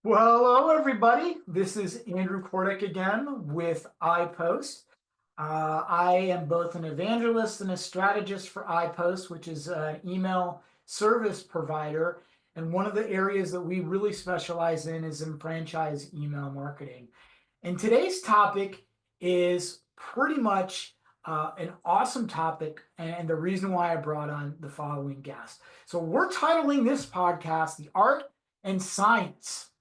Well, hello everybody. This is Andrew Kordek again with iPost. I am both an evangelist and a strategist for iPost, which is an email service provider. And one of the areas that we really specialize in is in franchise email marketing. And today's topic is pretty much an awesome topic, and the reason why I brought on the following guest. So we're titling this podcast "The Art and Science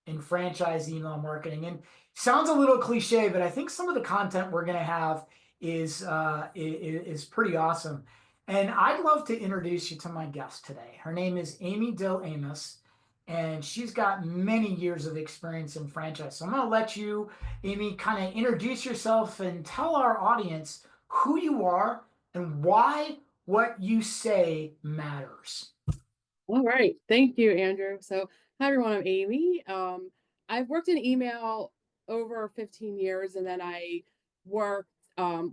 in Franchise Email Marketing." And sounds a little cliche, but I think some of the content we're going to have is pretty awesome. And I'd love to introduce you to my guest today. Her name is Amy Dill-Amoss, and she's got many years of experience in franchise. So I'm going to let you, Amy, kind of introduce yourself and tell our audience who you are and why what you say matters. All right. Thank you, Andrew. So, hi, everyone. I'm Amy. I've worked in email over 15 years, and then I worked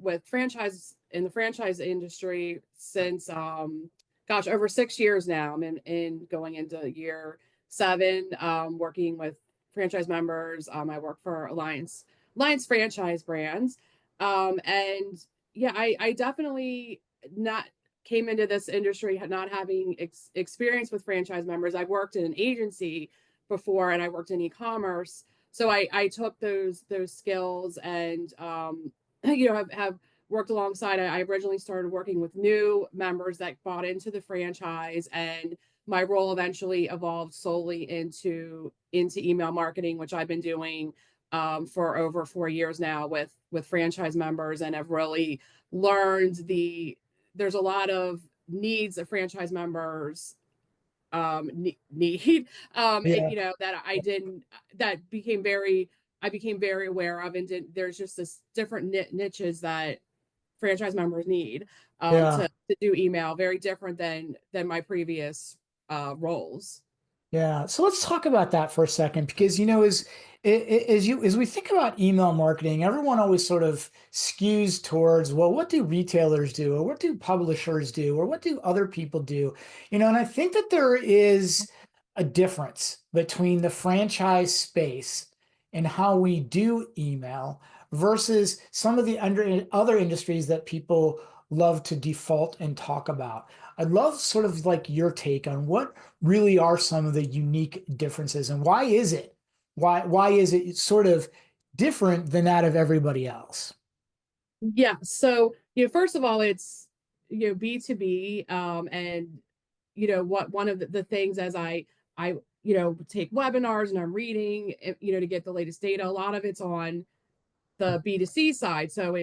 with franchise in the franchise industry since, over 6 years now. I'm in going into year seven, working with franchise members. I work for Alliance franchise brands. And yeah, I definitely not came into this industry not having experience with franchise members. I worked in an agency before, and I worked in e-commerce. So I took those skills and have worked alongside. I originally started working with new members that bought into the franchise, and my role eventually evolved solely into email marketing, which I've been doing for over 4 years now with franchise members, and have really learned there's a lot of needs that franchise members need Yeah. that I didn't that became very I became very aware of, and there's just this different niches that franchise members need Yeah. to do email, very different than my previous roles. Yeah. So let's talk about that for a second, because as we think about email marketing, everyone always sort of skews towards, well, what do retailers do, or what do publishers do, or what do other people do? And I think that there is a difference between the franchise space and how we do email versus some of the other industries that people love to default and talk about. I'd love sort of like your take on what really are some of the unique differences, and why is it? Why is it sort of different than that of everybody else? Yeah. So, first of all, it's, B2B. And, what one of the things as I, take webinars and I'm reading, to get the latest data, a lot of it's on the B2C side. So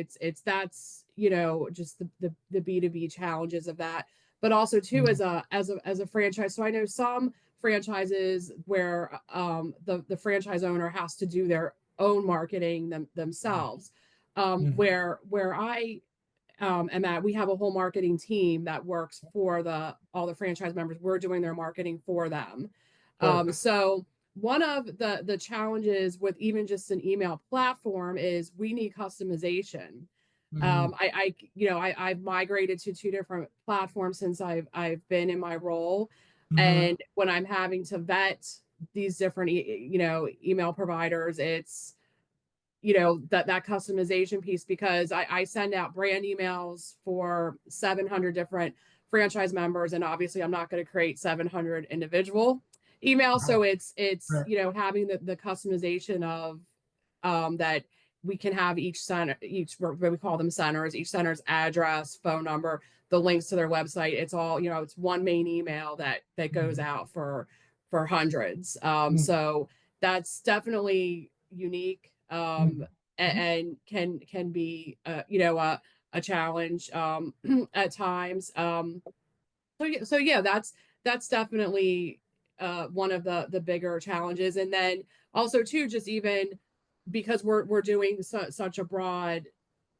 that's, just the B2B challenges of that, but also too, Mm, as a franchise. So I know some franchises where the franchise owner has to do their own marketing themselves. mhm. Where I am at, we have a whole marketing team that works for all the franchise members. We're doing their marketing for them. Sure. So one of the challenges with even just an email platform is we need customization. Mhm. I've migrated to two different platforms since I've been in my role, Mhm. and when I'm having to vet these different email providers, it's that customization piece, because I send out brand emails for 700 different franchise members, and obviously I'm not going to create 700 individual emails. Right. So it's Right. having the customization of that we can have each center, each what we call them centers, each center's address, phone number, the links to their website. It's all, it's one main email that goes Mhm. out for hundreds. Mhm. So that's definitely unique, Mhm. and can be a challenge at times. So yeah, that's definitely one of the bigger challenges. And then also too, just even because we're doing such a broad,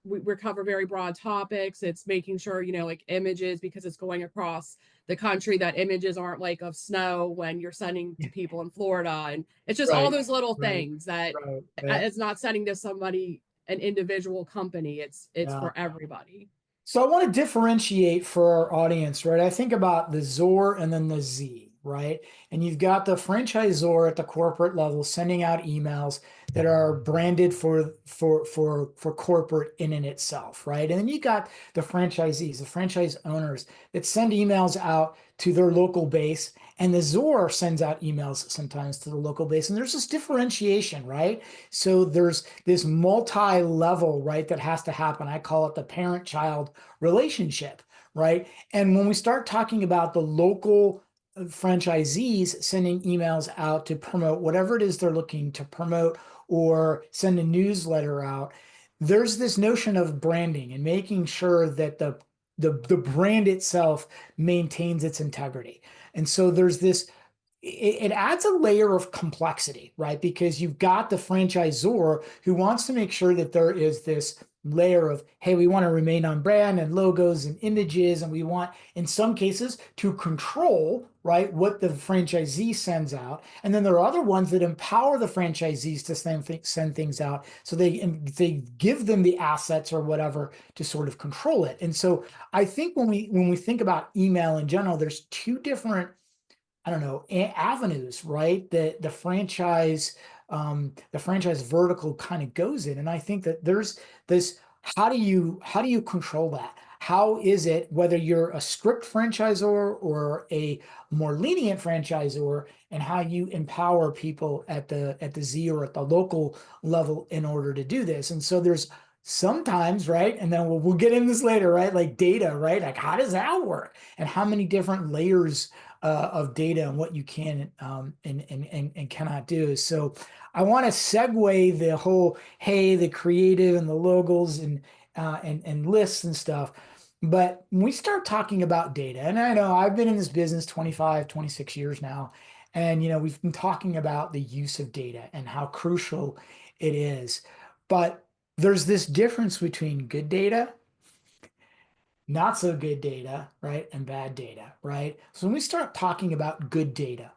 we cover very broad topics. It's making sure, like images, because it's going across the country, that images aren't like of snow when you're sending to people in Florida. And it's just all Right. those little Right. things that Right. Right. it's not sending to somebody, an individual company. It's Yeah. for everybody. So I want to differentiate for our audience, right? I think about the ZOR and then the Z. right? And you've got the franchisor at the corporate level sending out emails that are branded for corporate in and itself, right? And then you got the franchisees, the franchise owners that send emails out to their local base, and the ZOR sends out emails sometimes to the local base. And there's this differentiation, right? So there's this multi-level, right, that has to happen. I call it the parent-child relationship, right? And when we start talking about the local franchisees sending emails out to promote whatever it is they're looking to promote or send a newsletter out, there's this notion of branding and making sure that the brand itself maintains its integrity. And so there's this it adds a layer of complexity, right? Because you've got the franchisor who wants to make sure that there is this layer of, hey, we want to remain on brand and logos and images, and we want, in some cases, to control, right, what the franchisee sends out. And then there are other ones that empower the franchisees to send things out, so they give them the assets or whatever to sort of control it. And so I think when we think about email in general, there's two different, I don't know, avenues, right? That the franchise vertical kind of goes in. And I think that there's this, how do you control that? How is it, whether you're a strict franchisor or a more lenient franchisor, and how you empower people at the Z or at the local level in order to do this? And so there's sometimes, right? And then we'll get in this later, right? Like data, right? Like how does that work? And how many different layers of data and what you can and cannot do. So I want to segue the whole, hey, the creative and the logos and lists and stuff. But when we start talking about data, and I know I've been in this business 25, 26 years now, and we've been talking about the use of data and how crucial it is. But there's this difference between good data, not so good data, right? And bad data, right? So when we start talking about good data,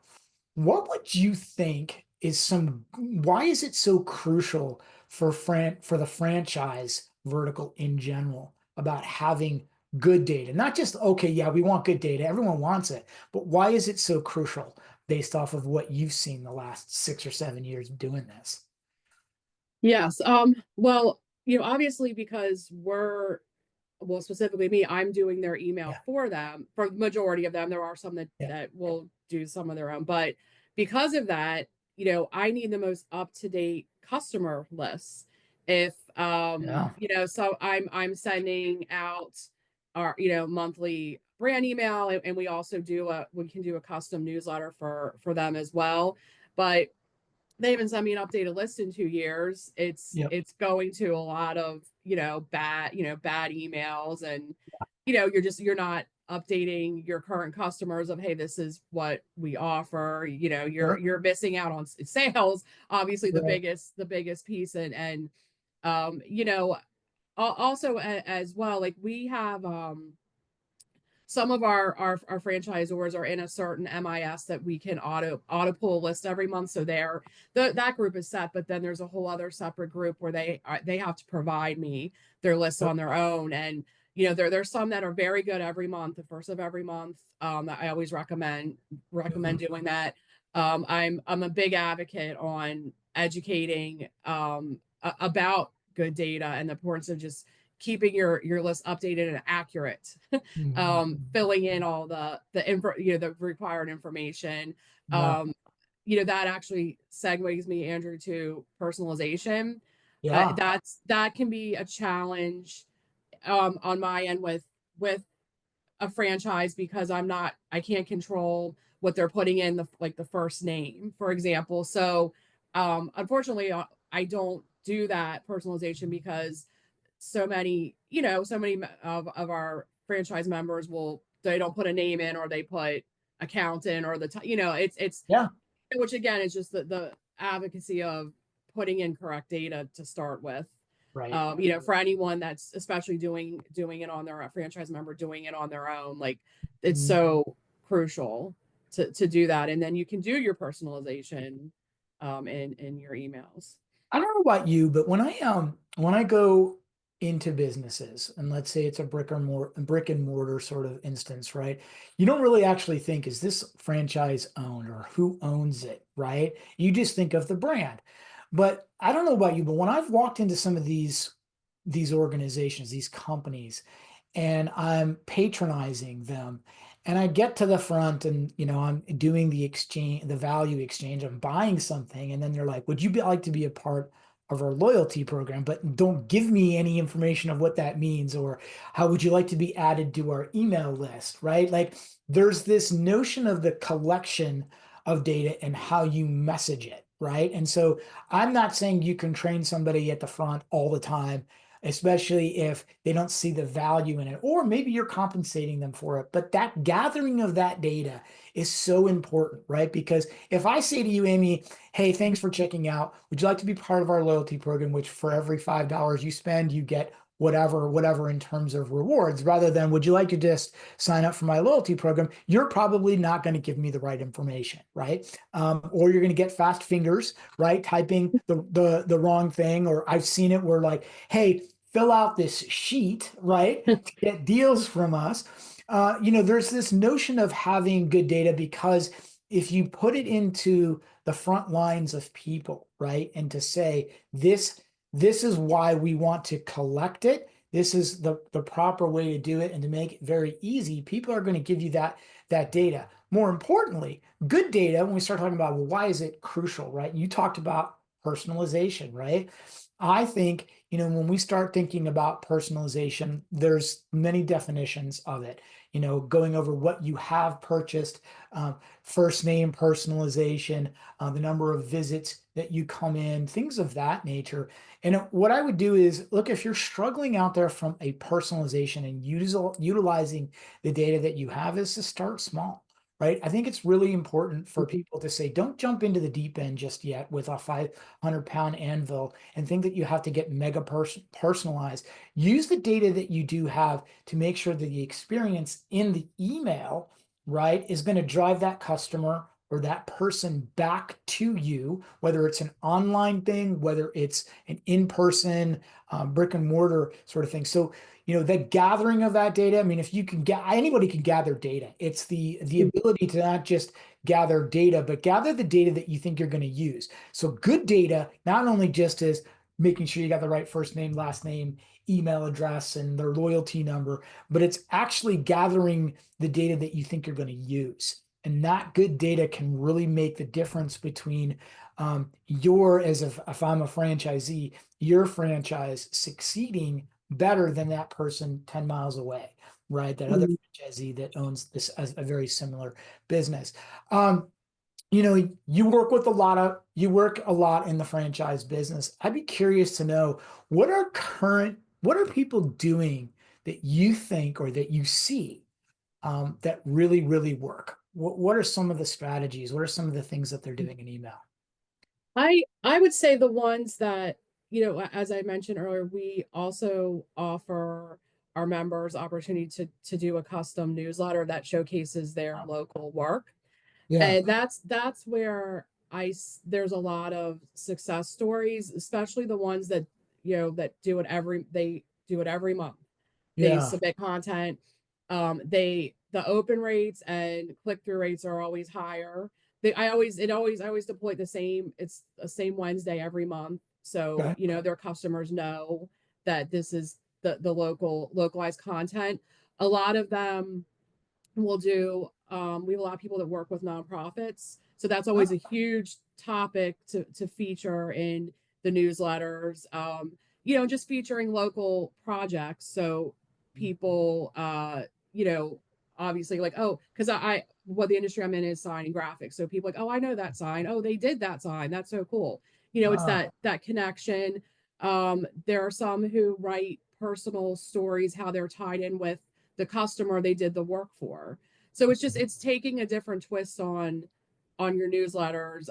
what would you think is why is it so crucial for the franchise vertical in general about having good data? Not just, okay, yeah, we want good data. Everyone wants it. But why is it so crucial based off of what you've seen the last 6 or 7 years doing this? Yes. Well, obviously because well, specifically me, I'm doing their email Yeah, for them. For the majority of them, there are some that yeah, that will do some of their own, but because of that, I need the most up to date customer lists. If yeah. so I'm sending out our monthly brand email, and we can do a custom newsletter for them as well. But they haven't sent me an updated list in 2 years. Yep. It's going to a lot of bad emails, and you're not updating your current customers of, hey, this is what we offer. Sure. You're missing out on sales, obviously Right. the biggest piece. And also as well, like we have some of our franchisors are in a certain MIS that we can auto pull a list every month. So that group is set, but then there's a whole other separate group where they have to provide me their lists Yep. on their own. And there's some that are very good every month, the first of every month. I always recommend Mhm. doing that. I'm a big advocate on educating about good data and the importance of just keeping your list updated and accurate, Mhm. filling in all the info, the required information. Yeah. Um, that actually segues me, Andrew, to personalization. Yeah. That can be a challenge on my end with a franchise, because I can't control what they're putting in the first name, for example. So unfortunately, I don't do that personalization because so many of our franchise members they don't put a name in, or they put accountant, or it's Yeah. which again is just the advocacy of putting in correct data to start with. Right. For anyone that's especially doing it on their franchise member doing it on their own, like it's Mhm. so crucial to do that, and then you can do your personalization in your emails. I don't know about you, but when I go into businesses, and let's say it's a brick and mortar sort of instance, right? You don't really actually think, is this franchise owned or who owns it, right? You just think of the brand. But I don't know about you, but when I've walked into some of these organizations, these companies, and I'm patronizing them, and I get to the front and I'm doing the exchange, the value exchange, I'm buying something, and then they're like, would you like to be a part of our loyalty program, but don't give me any information of what that means, or how would you like to be added to our email list, right? Like there's this notion of the collection of data and how you message it, right? And so I'm not saying you can train somebody at the front all the time, especially if they don't see the value in it, or maybe you're compensating them for it. But that gathering of that data is so important, right? Because if I say to you, Amy, hey, thanks for checking out. Would you like to be part of our loyalty program, which for every $5 you spend, you get whatever in terms of rewards, rather than would you like to just sign up for my loyalty program? You're probably not going to give me the right information, right? Or you're going to get fast fingers, right? Typing the wrong thing. Or I've seen it where like, hey, fill out this sheet, right, to get deals from us. There's this notion of having good data, because if you put it into the front lines of people, right, and to say this is why we want to collect it, this is the proper way to do it, and to make it very easy, people are going to give you that data. More importantly, good data, when we start talking about, well, why is it crucial, right? You talked about personalization, right? I think, when we start thinking about personalization, there's many definitions of it, going over what you have purchased, first name personalization, the number of visits that you come in, things of that nature. And what I would do is look, if you're struggling out there from a personalization and utilizing the data that you have, is to start small. Right. I think it's really important for people to say, don't jump into the deep end just yet with a 500-pound anvil and think that you have to get mega personalized. Use the data that you do have to make sure that the experience in the email, right, is going to drive that customer or that person back to you, whether it's an online thing, whether it's an in-person brick and mortar sort of thing. So, the gathering of that data, I mean, if you can get, anybody can gather data. It's the ability to not just gather data, but gather the data that you think you're going to use. So good data, not only just is making sure you got the right first name, last name, email address, and their loyalty number, but it's actually gathering the data that you think you're going to use. And that good data can really make the difference between if I'm a franchisee, your franchise succeeding better than that person 10 miles away, right? That other franchisee that owns this as a very similar business. You work a lot in the franchise business. I'd be curious to know, what are people doing that you think or that you see that really, really work? What are some of the strategies? What are some of the things that they're doing in email? I would say the ones that, as I mentioned earlier, we also offer our members opportunity to do a custom newsletter that showcases their local work. Yeah, And that's where there's a lot of success stories, especially the ones that, that they do it every month. They yeah, submit content. The open rates and click-through rates are always higher. I always deploy it's the same Wednesday every month. So, okay, their customers know that this is the localized content. A lot of them will do we have a lot of people that work with nonprofits. So that's always a huge topic to feature in the newsletters. Just featuring local projects. So people obviously like, oh, because I what the industry I'm in is sign and graphics. So people like, oh, I know that sign. Oh, they did that sign. That's so cool. It's ah, that connection. There are some who write personal stories, how they're tied in with the customer they did the work for. So it's taking a different twist on your newsletters,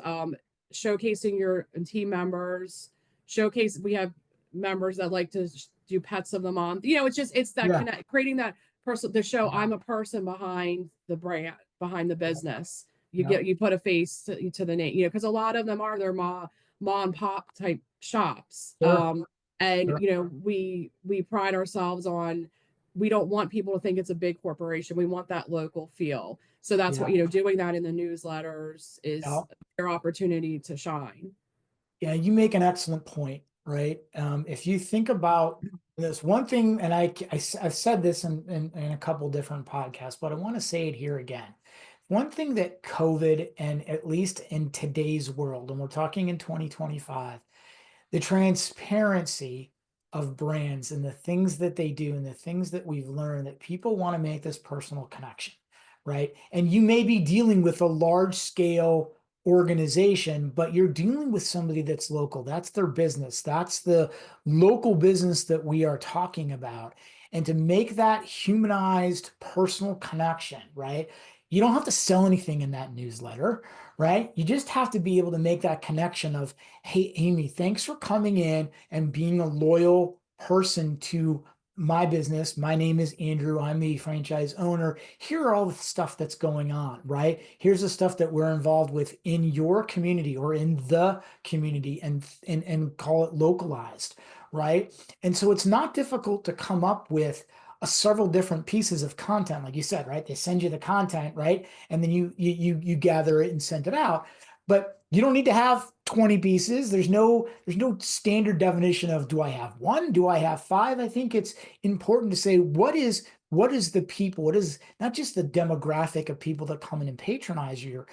showcasing your team members. We have members that like to do pets of the month. It's that yeah, connect, creating that person, the show. I'm a person behind the brand, behind the business. yeah, You put a face to the name, because a lot of them are their mom and pop type shops. sure, And Sure. we pride ourselves on, we don't want people to think it's a big corporation. We want that local feel. So that's what, Yeah. doing that in the newsletters Yeah. is their opportunity to shine. Yeah, you make an excellent point, right? If you think about this one thing, and have said this in a couple different podcasts, but I want to say it here again. One thing that COVID, and at least in today's world, and we're talking in 2025, the transparency of brands and the things that they do and the things that we've learned, that people want to make this personal connection, right? And you may be dealing with a large scale organization, but you're dealing with somebody that's local. That's their business. That's the local business that we are talking about. And to make that humanized personal connection, right? You don't have to sell anything in that newsletter, right? You just have to be able to make that connection of, hey, Amy, thanks for coming in and being a loyal person to my business. My name is Andrew. I'm the franchise owner. Here are all the stuff that's going on, right? Here's the stuff that we're involved with in your community or in the community, and call it localized, right? And so it's not difficult to come up with several different pieces of content, like you said, right? They send you the content, right? And then you gather it and send it out. But you don't need to have 20 pieces. There's no standard definition of, do I have one? Do I have five? I think it's important to say, what is the people, what is not just the demographic of people that come in and patronize your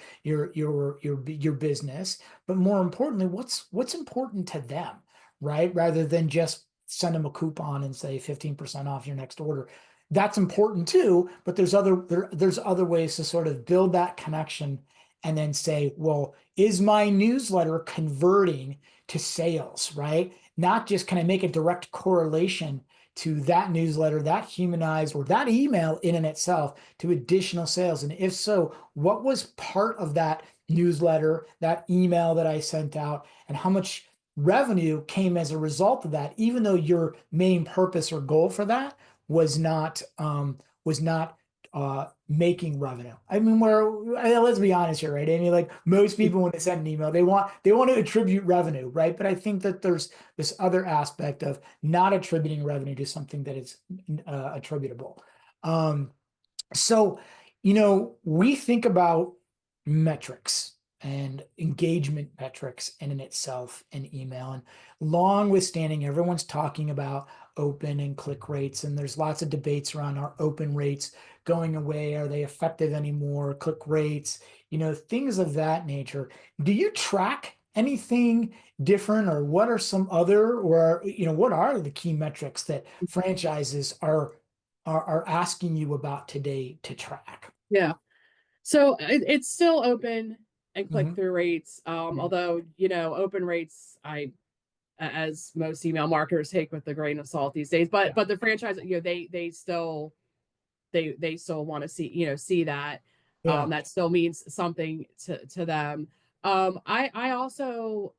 business, but more importantly, what's important to them, right? Rather than just send them a coupon and say 15% off your next order. That's important too, but there's other ways to sort of build that connection and then say, well, is my newsletter converting to sales, right? Not just can I make a direct correlation to that newsletter, that humanized, or that email in and itself to additional sales? And if so, what was part of that newsletter, that email that I sent out, and how much revenue came as a result of that, even though your main purpose or goal for that was not making revenue. I mean, let's be honest here, right? I mean, like most people, when they send an email, they want to attribute revenue, right? But I think that there's this other aspect of not attributing revenue to something that is attributable. Um, so, we think about metrics and engagement metrics in itself in email. And long withstanding, everyone's talking about open and click rates, and there's lots of debates around, our open rates going away? Are they effective anymore? Click rates, things of that nature. Do you track anything different, or what are some other, or what are the key metrics that franchises are asking you about today to track? Yeah. So it's still open and click Hmm. through rates. Yeah. Although, open rates, as most email marketers, take with a grain of salt these days. But Yeah. the franchise, they still want to see that. Yeah. That still means something to them. I also,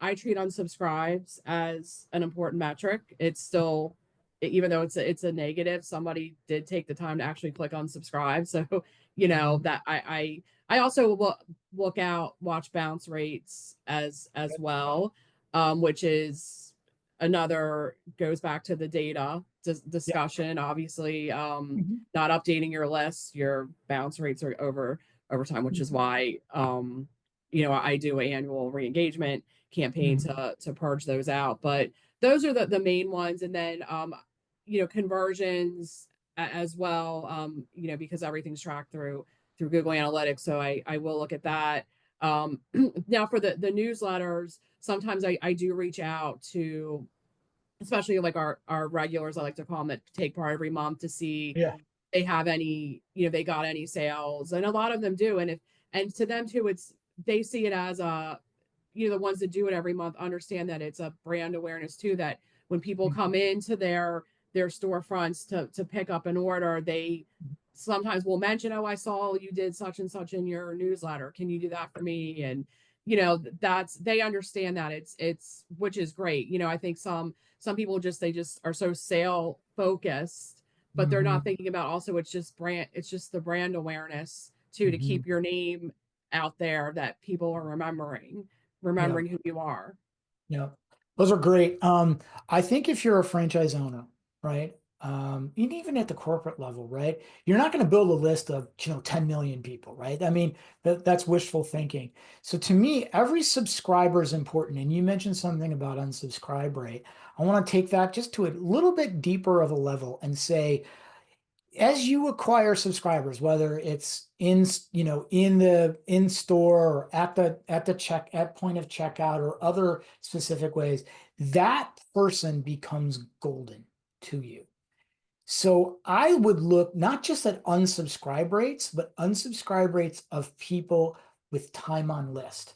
I treat unsubscribes as an important metric. It's still, even though it's a negative, somebody did take the time to actually click unsubscribe. So, Mhm. that I also watch bounce rates as well, which is another, goes back to the data Yeah. discussion. Obviously, Mhm. not updating your list, your bounce rates are over time, which is Mhm. why, I do an annual re-engagement campaign Mhm. to purge those out. But those are the main ones. And then, conversions as well, because everything's tracked through Google Analytics. So I will look at that. Now for the newsletters, sometimes I do reach out to, especially like our regulars, I like to call them, that take part every month, to see Yeah. they have any, they got any sales. And a lot of them do. And to them too, they see it as a, the ones that do it every month understand that it's a brand awareness too, that when people Mhm. come into their storefronts to pick up an order, they sometimes will mention, oh, I saw you did such and such in your newsletter, can you do that for me? And that's, they understand that it's which is great. I think some people they just are so sale focused, but they're not Mhm. thinking about, also it's just the brand awareness too, to Mhm. keep your name out there, that people are remembering Yeah. who you are. Yeah. Those are great. I think if you're a franchise owner, right? And even at the corporate level, right? You're not going to build a list of, 10 million people, right? I mean, that's wishful thinking. So to me, every subscriber is important. And you mentioned something about unsubscribe rate. I want to take that just to a little bit deeper of a level and say, as you acquire subscribers, whether it's in the in store or at point of checkout or other specific ways, that person becomes golden to you. So I would look not just at unsubscribe rates, but unsubscribe rates of people with time on list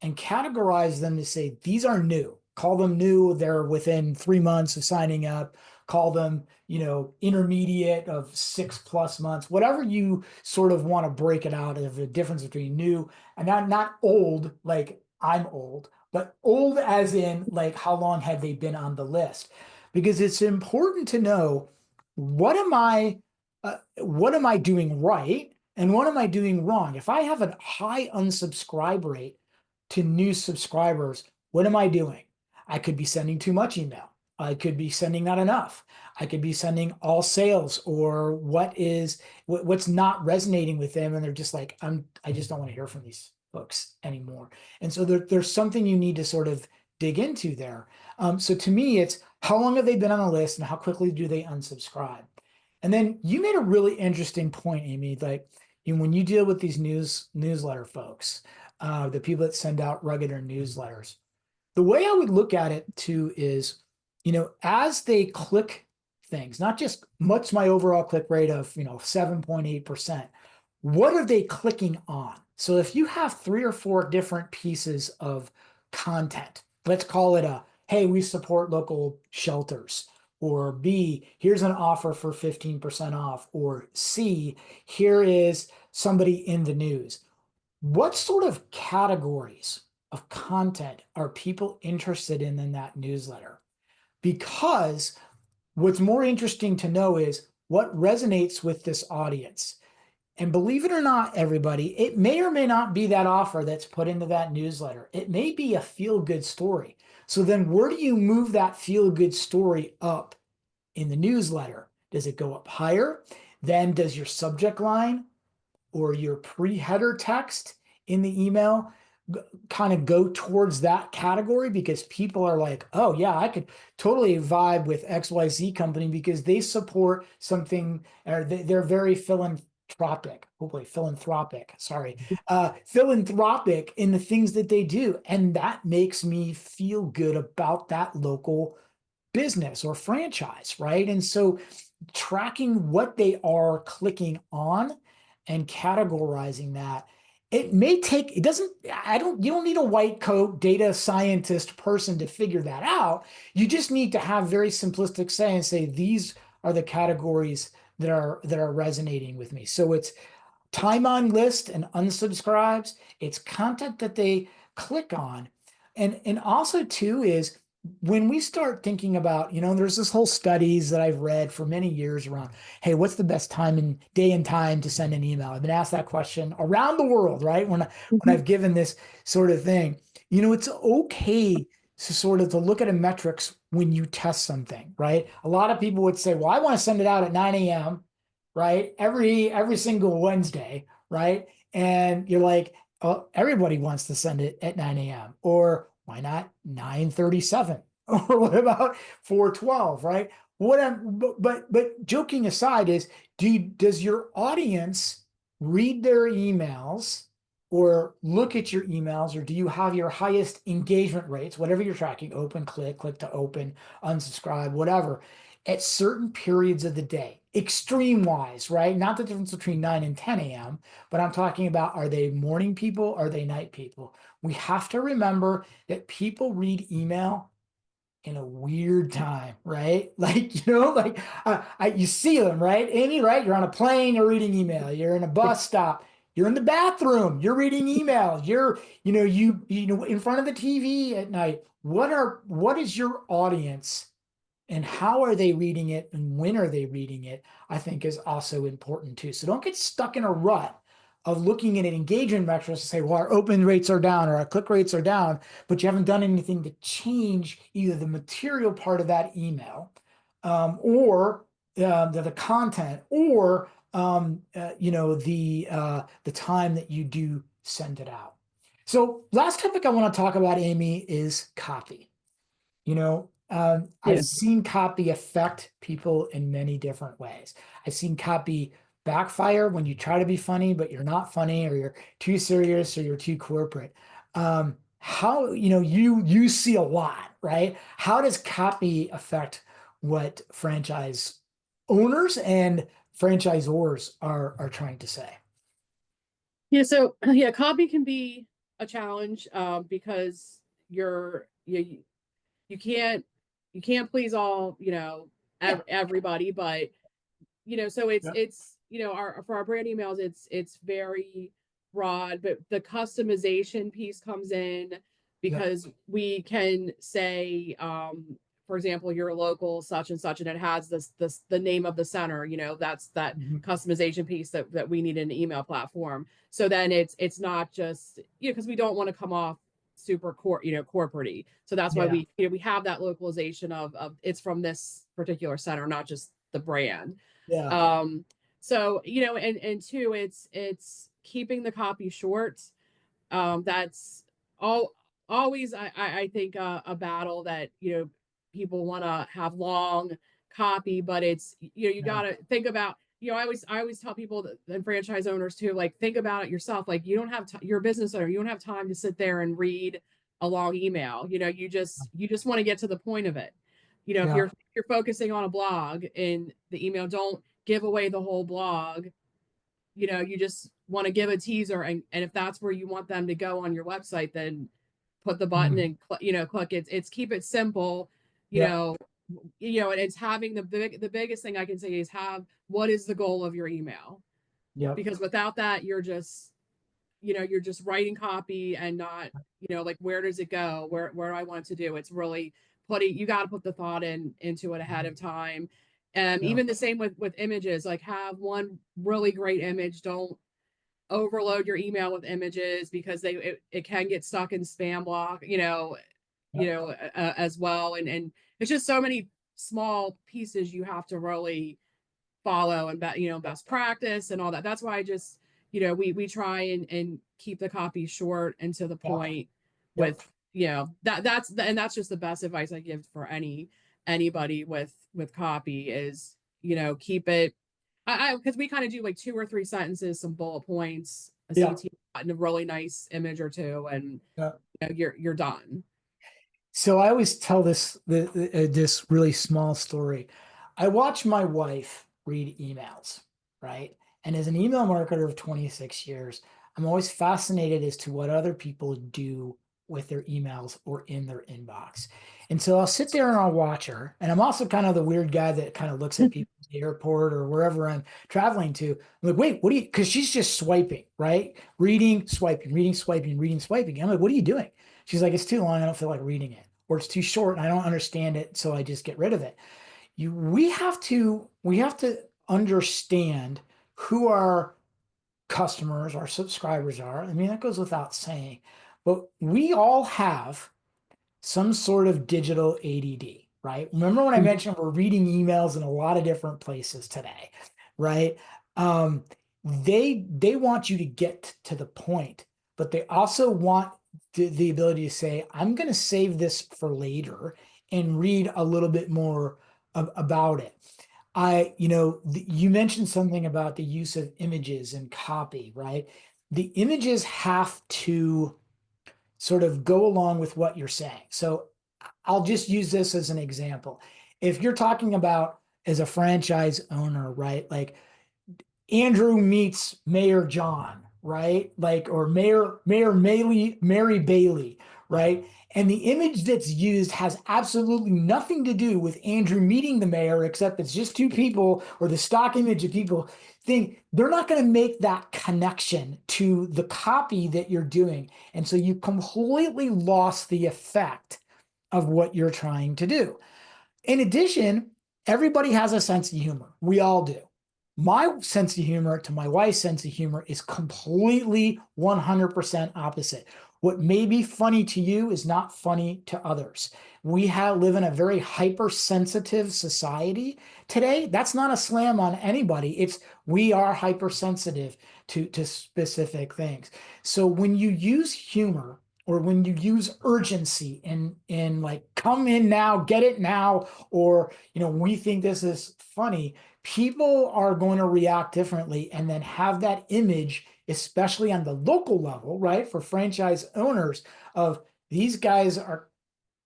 and categorize them to say, these are new. Call them new. They're within 3 months of signing up. Call them, intermediate of 6+ months, whatever you sort of want to break it out of the difference between new and not old, like I'm old, but old as in like how long have they been on the list? Because it's important to know what am I doing right and what am I doing wrong? If I have a high unsubscribe rate to new subscribers, what am I doing? I could be sending too much email. I could be sending not enough. I could be sending all sales or what's not resonating with them. And they're just like, I just don't want to hear from these folks anymore. And so there's something you need to sort of dig into there. So to me, it's how long have they been on the list and how quickly do they unsubscribe? And then you made a really interesting point, Amy, like when you deal with these newsletter folks, the people that send out regular newsletters, the way I would look at it too is, as they click things, not just what's my overall click rate of, 7.8%, what are they clicking on? So if you have 3 or 4 different pieces of content, let's call it hey, we support local shelters, or B, here's an offer for 15% off, or C, here is somebody in the news. What sort of categories of content are people interested in that newsletter? Because what's more interesting to know is what resonates with this audience. And believe it or not, everybody, it may or may not be that offer that's put into that newsletter. It may be a feel-good story. So then where do you move that feel-good story up in the newsletter? Does it go up higher? Then does your subject line or your pre-header text in the email kind of go towards that category? Because people are like, oh yeah, I could totally vibe with XYZ company because they support something, or they're very philanthropic in the things that they do. And that makes me feel good about that local business or franchise, right? And so tracking what they are clicking on and categorizing that, you don't need a white coat data scientist person to figure that out. You just need to have very simplistic say and say, these are the categories that are resonating with me. So it's time on list and unsubscribes. It's content that they click on. And also too is when we start thinking about, there's this whole studies that I've read for many years around, hey, what's the best time and day and time to send an email? I've been asked that question around the world, right? When I've given this sort of thing, it's okay to sort of to look at a metrics when you test something, right? A lot of people would say, well, I want to send it out at 9 a.m., right? Every single Wednesday, right? And you're like, oh, everybody wants to send it at 9 a.m. Or why not 9:37? Or what about 4:12, right? But joking aside is, does your audience read their emails or look at your emails, or do you have your highest engagement rates, whatever you're tracking, open, click to open, unsubscribe, whatever, at certain periods of the day, extreme wise, right? Not the difference between 9 and 10 a.m., but I'm talking about, are they morning people? Are they night people? We have to remember that people read email in a weird time, right? Like, you see them, right? Amy, right? You're on a plane, you're reading email. You're in a bus stop. You're in the bathroom. You're reading emails. You're, in front of the TV at night. What is your audience and how are they reading it and when are they reading it, I think is also important too. So don't get stuck in a rut of looking at an engagement metrics to say, well, our open rates are down or our click rates are down, but you haven't done anything to change either the material part of that email, or the content, or the time that you do send it out. So last topic I want to talk about, Amy, is copy. I've Yeah. seen copy affect people in many different ways. I've seen copy backfire when you try to be funny, but you're not funny, or you're too serious, or you're too corporate. How, you see a lot, right? How does copy affect what franchise owners and franchisors are trying to say? Yeah. So yeah, copy can be a challenge because you can't you can't please all, Yeah, everybody, but so it's yeah, our for our brand emails, it's very broad, but the customization piece comes in yeah. because we can say, for example, you're a local such and such, and it has this the name of the center, that's that Mhm. customization piece that we need in an email platform. So then it's not just, because we don't want to come off super corporate. So that's why Yeah, we have that localization of it's from this particular center, not just the brand. yeah, So, and two, it's keeping the copy short. That's all always I think a battle that, people want to have long copy, but it's, you yeah, got to think about, I always tell people that, and franchise owners too, like, think about it yourself. Like, you don't have you're a business owner, you don't have time to sit there and read a long email. You just want to get to the point of it. If yeah, you're focusing on a blog in the email, don't give away the whole blog. You just want to give a teaser, and if that's where you want them to go on your website, then put the button mhm, and click it. It's keep it simple. you yeah, know and it's having the biggest thing I can say is have what is the goal of your email, yep, because without that you're just writing copy and not, like, where does it go, where do I want it to do. It's really putting you got to put the thought into it ahead mhm, of time. And yeah, even the same with images, like, have one really great image. Don't overload your email with images because it can get stuck in spam block, yeah, as well. And it's just so many small pieces you have to really follow, and best practice and all that. That's why I just, we try and keep the copy short and to the yeah, point yep, with, that's just the best advice I give for anybody with copy is, keep it. I because we kind of do like two or three sentences, some bullet points, a yeah, CT, and a really nice image or two, and yeah. you're done. So I always tell this really small story. I watch my wife read emails, right? And as an email marketer of 26 years, I'm always fascinated as to what other people do with their emails or in their inbox. And so I'll sit there and I'll watch her. And I'm also kind of the weird guy that kind of looks at people at the airport or wherever I'm traveling to. I'm like, wait, what do you, because she's just swiping, right? Reading, swiping, reading, swiping, reading, swiping. I'm like, what are you doing? She's like, it's too long. I don't feel like reading it. Or it's too short and I don't understand it. So I just get rid of it. We have to understand who our customers, our subscribers are. I mean, that goes without saying. But we all have some sort of digital ADD, right? Remember when I mentioned we're reading emails in a lot of different places today, right? Um, they want you to get to the point, but they also want the ability to say, I'm going to save this for later and read a little bit more about it. You mentioned something about the use of images and copy, right? The images have to sort of go along with what you're saying. So I'll just use this as an example. If you're talking about as a franchise owner, right? Like Andrew meets Mayor John, right? Like, or Mayor Mary Bailey, right? And the image that's used has absolutely nothing to do with Andrew meeting the mayor, except it's just two people or the stock image of people. They're not going to make that connection to the copy that you're doing. And so you completely lost the effect of what you're trying to do. In addition, everybody has a sense of humor. We all do. My sense of humor to my wife's sense of humor is completely 100% opposite. What may be funny to you is not funny to others. Live in a very hypersensitive society today. That's not a slam on anybody. It's we are hypersensitive to specific things. So when you use humor or when you use urgency in like come in now, get it now, or we think this is funny, people are going to react differently and then have that image, especially on the local level, right? For franchise owners of these guys are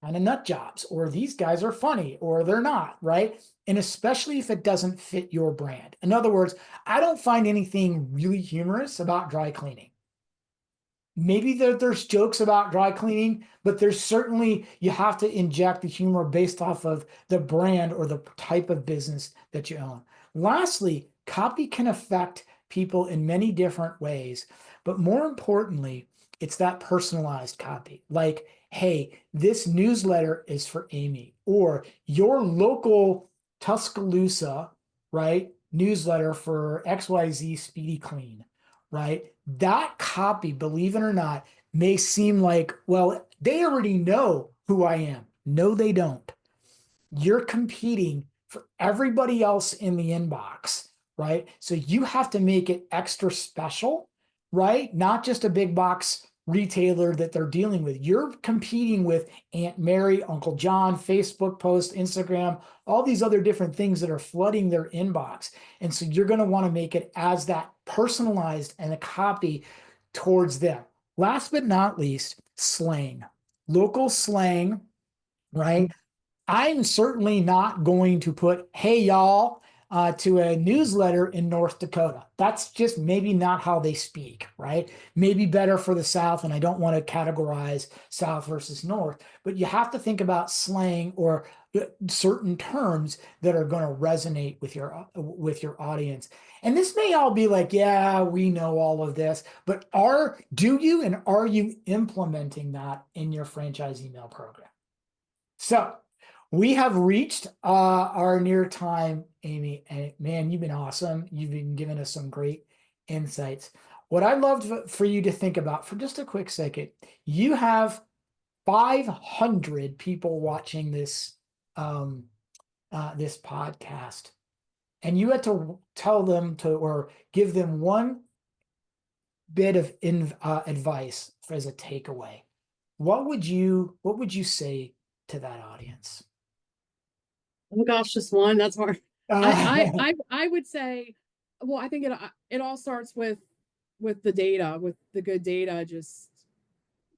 kind of nut jobs, or these guys are funny, or they're not, right? And especially if it doesn't fit your brand. In other words, I don't find anything really humorous about dry cleaning. Maybe there's jokes about dry cleaning, but there's certainly, you have to inject the humor based off of the brand or the type of business that you own. Lastly, copy can affect people in many different ways, but more importantly, it's that personalized copy. Like, hey, this newsletter is for Amy, or your local Tuscaloosa, right, newsletter for XYZ Speedy Clean, right? That copy, believe it or not, may seem like, well, they already know who I am. No, they don't. You're competing for everybody else in the inbox, right? So you have to make it extra special, right? Not just a big box retailer that they're dealing with. You're competing with Aunt Mary, Uncle John, Facebook posts, Instagram, all these other different things that are flooding their inbox. And so you're going to want to make it as that personalized and a copy towards them. Last but not least, slang, local slang, right? I'm certainly not going to put, hey, y'all, to a newsletter in North Dakota. That's just maybe not how they speak, right? Maybe better for the South, and I don't want to categorize South versus North, but you have to think about slang or certain terms that are going to resonate with your audience. And this may all be like, yeah, we know all of this, but do you and are you implementing that in your franchise email program? So we have reached our near time, Amy. And man, you've been awesome. You've been giving us some great insights. What I'd love for you to think about for just a quick second, you have 500 people watching this podcast, and you had to tell them to or give them one bit of advice as a takeaway. What would you say to that audience? Oh gosh, just one. That's hard. Uh, I would say, well, I think it all starts with the data, with the good data. Just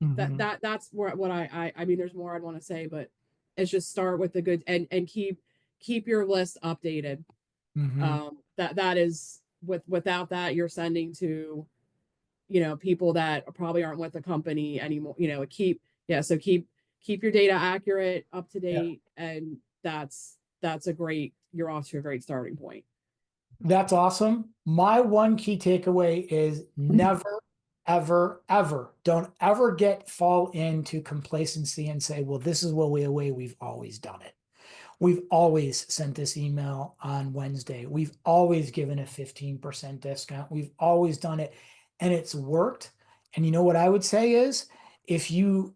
mhm. that's what I mean. There's more I'd want to say, but it's just start with the good and keep your list updated. Hmm. That is without that you're sending to people that probably aren't with the company anymore. So keep your data accurate, up to Yeah, date, and that's a great you're off to a great starting point. that's awesome. My one key takeaway is never, ever, ever, don't ever fall into complacency and say, well, this is the way we've always done it. We've always sent this email on Wednesday. We've always given a 15% discount. We've always done it and it's worked. And you know what I would say is if you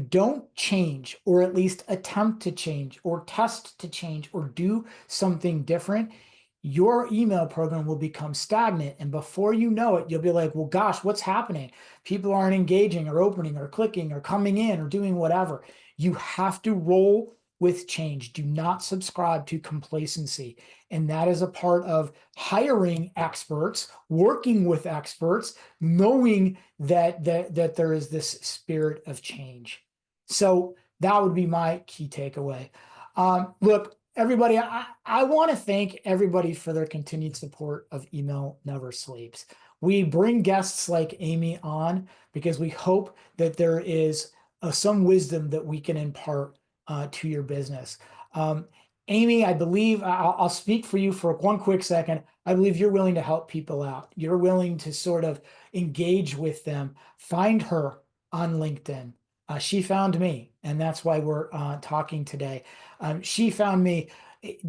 don't change or at least attempt to change or test to change or do something different, your email program will become stagnant. And before you know it, you'll be like, well, gosh, what's happening? People aren't engaging or opening or clicking or coming in or doing whatever. You have to roll with change. Do not subscribe to complacency. And that is a part of hiring experts, working with experts, knowing that there is this spirit of change. So that would be my key takeaway. Look, everybody, I want to thank everybody for their continued support of Email Never Sleeps. We bring guests like Amy on because we hope that there is some wisdom that we can impart to your business. Amy, I believe I'll speak for you for one quick second. I believe you're willing to help people out. You're willing to sort of engage with them. Find her on LinkedIn. She found me, and that's why we're talking today. She found me.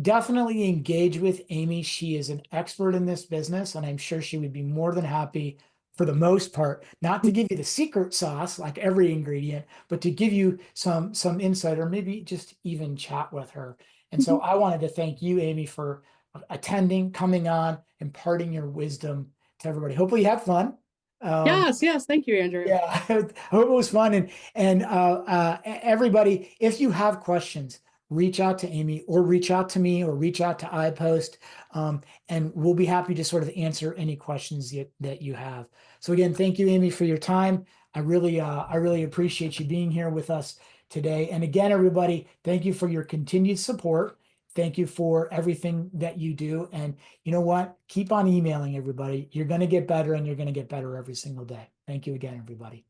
definitely engage with Amy. She is an expert in this business, and I'm sure she would be more than happy, for the most part, not to give you the secret sauce like every ingredient, but to give you some insight, or maybe just even chat with her. And so I wanted to thank you, Amy, for attending, coming on, imparting your wisdom to everybody. Hopefully you had fun. Um, Yes, yes. Thank you, Andrew. yeah, I hope it was fun. And everybody, if you have questions, reach out to Amy, or reach out to me, or reach out to iPost, and we'll be happy to sort of answer any questions that you have. So again, thank you, Amy, for your time. I really appreciate you being here with us today. And again, everybody, thank you for your continued support. Thank you for everything that you do. And you know what? Keep on emailing everybody. You're going to get better, and you're going to get better every single day. Thank you again, everybody.